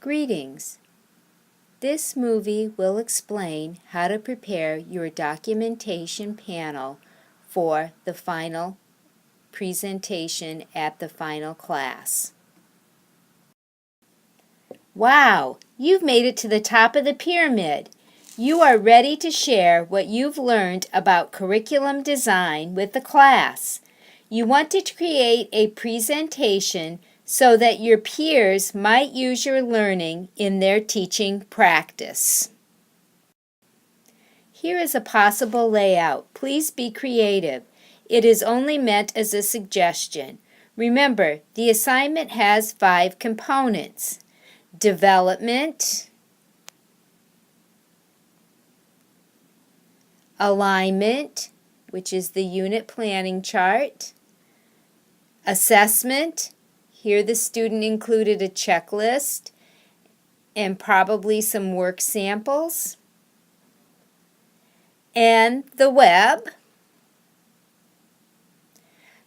Greetings. This movie will explain how to prepare your documentation panel for the final presentation at the final class. Wow, you've made it to the top of the pyramid. You are ready to share what you've learned about curriculum design with the class. You want to create a presentation so that your peers might use your learning in their teaching practice. Here is a possible layout. Please be creative. It is only meant as a suggestion. Remember, the assignment has 5 components: development, alignment, which is the unit planning chart, assessment. Here the student included a checklist and probably some work samples, and the web.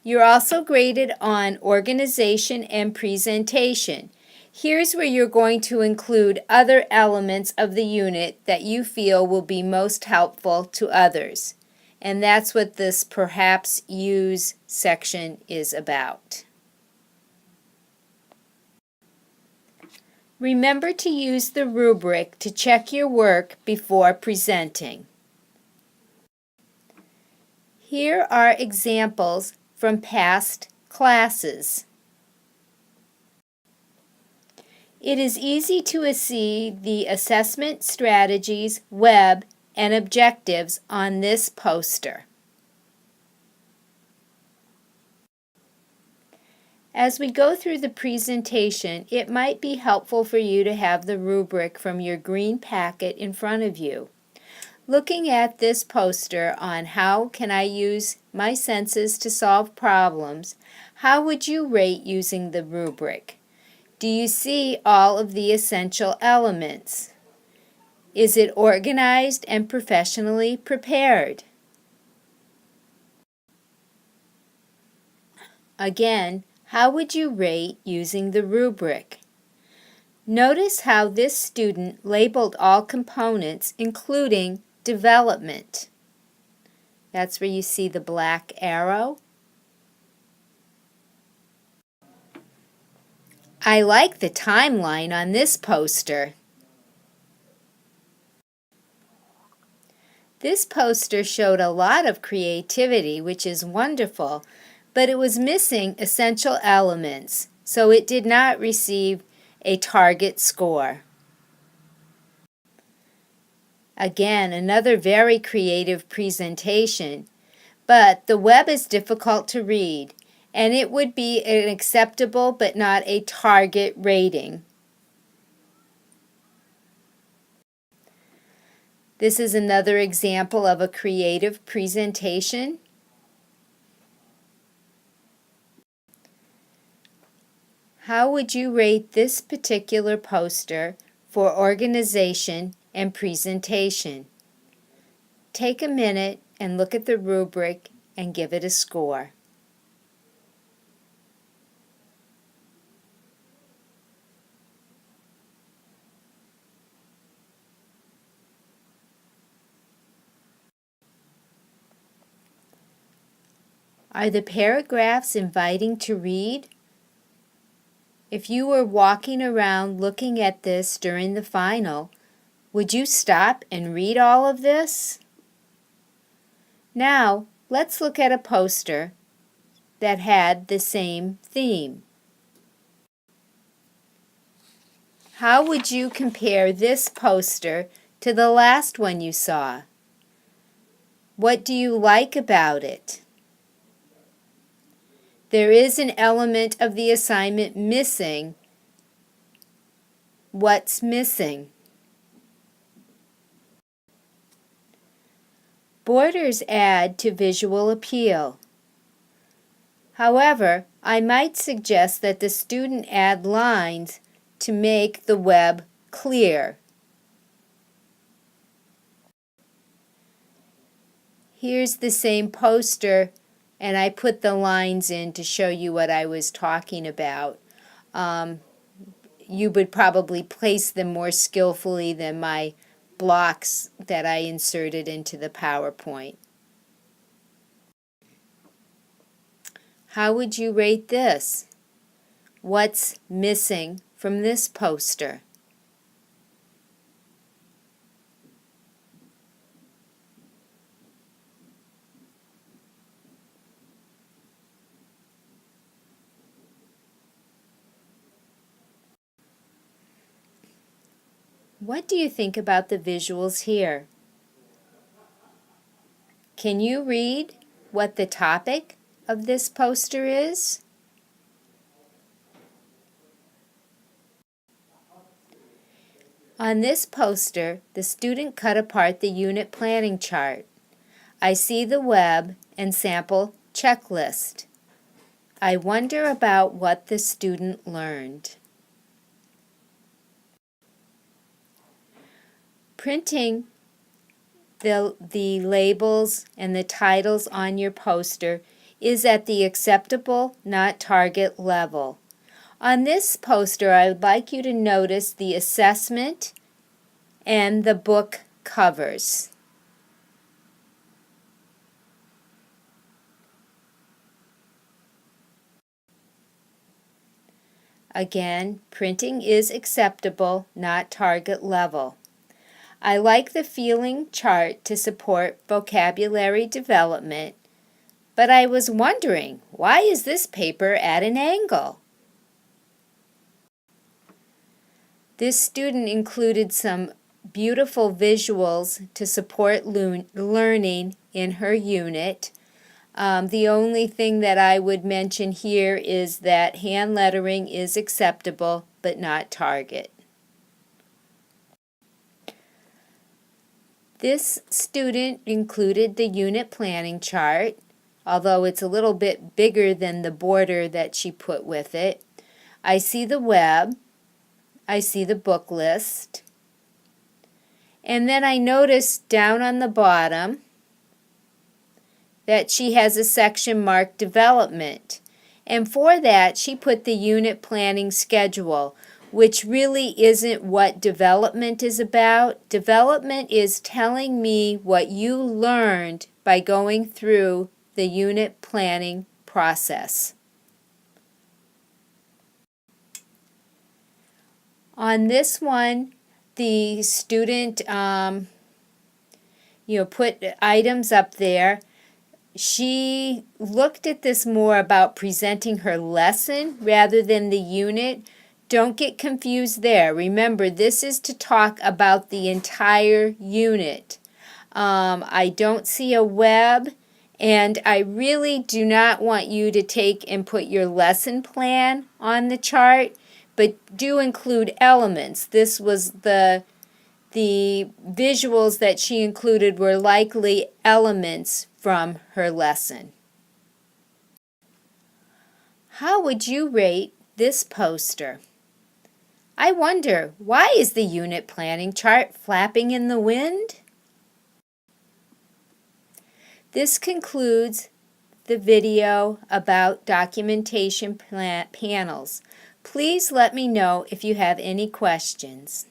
You're also graded on organization and presentation. Here's where you're going to include other elements of the unit that you feel will be most helpful to others. And that's what this Perhaps Use section is about. Remember to use the rubric to check your work before presenting. Here are examples from past classes. It is easy to see the assessment strategies, web, and objectives on this poster. As we go through the presentation, it might be helpful for you to have the rubric from your green packet in front of you. Looking at this poster on how can I use my senses to solve problems, how would you rate using the rubric? Do you see all of the essential elements? Is it organized and professionally prepared? Again, how would you rate using the rubric? Notice how this student labeled all components, including development. That's where you see the black arrow. I like the timeline on this poster. This poster showed a lot of creativity, which is wonderful, but it was missing essential elements, so it did not receive a target score. Again, another very creative presentation, but the web is difficult to read, and it would be an acceptable but not a target rating. This is another example of a creative presentation. How would you rate this particular poster for organization and presentation? Take a minute and look at the rubric and give it a score. Are the paragraphs inviting to read? If you were walking around looking at this during the final, would you stop and read all of this? Now, let's look at a poster that had the same theme. How would you compare this poster to the last one you saw? What do you like about it? There is an element of the assignment missing. What's missing? Borders add to visual appeal. However, I might suggest that the student add lines to make the web clear. Here's the same poster, and I put the lines in to show you what I was talking about. you would probably place them more skillfully than my blocks that I inserted into the PowerPoint. How would you rate this? What's missing from this poster? What do you think about the visuals here? Can you read what the topic of this poster is? On this poster, the student cut apart the unit planning chart. I see the web and sample checklist. I wonder about what the student learned. Printing the labels and the titles on your poster is at the acceptable, not target level. On this poster, I would like you to notice the assessment and the book covers. Again, printing is acceptable, not target level. I like the feeling chart to support vocabulary development, but I was wondering, why is this paper at an angle? This student included some beautiful visuals to support learning in her unit. The only thing that I would mention here is that hand lettering is acceptable, but not target. This student included the unit planning chart, although it's a little bit bigger than the border that she put with it. I see the web, I see the book list, and then I notice down on the bottom that she has a section marked development. And for that, she put the unit planning schedule, which really isn't what development is about. Development is telling me what you learned by going through the unit planning process. On this one, the student put items up there. She looked at this more about presenting her lesson rather than the unit. Don't get confused there. Remember, this is to talk about the entire unit. I don't see a web, and I really do not want you to take and put your lesson plan on the chart, but do include elements. This was the visuals that she included were likely elements from her lesson. How would you rate this poster? I wonder, why is the unit planning chart flapping in the wind? This concludes the video about documentation panels. Please let me know if you have any questions.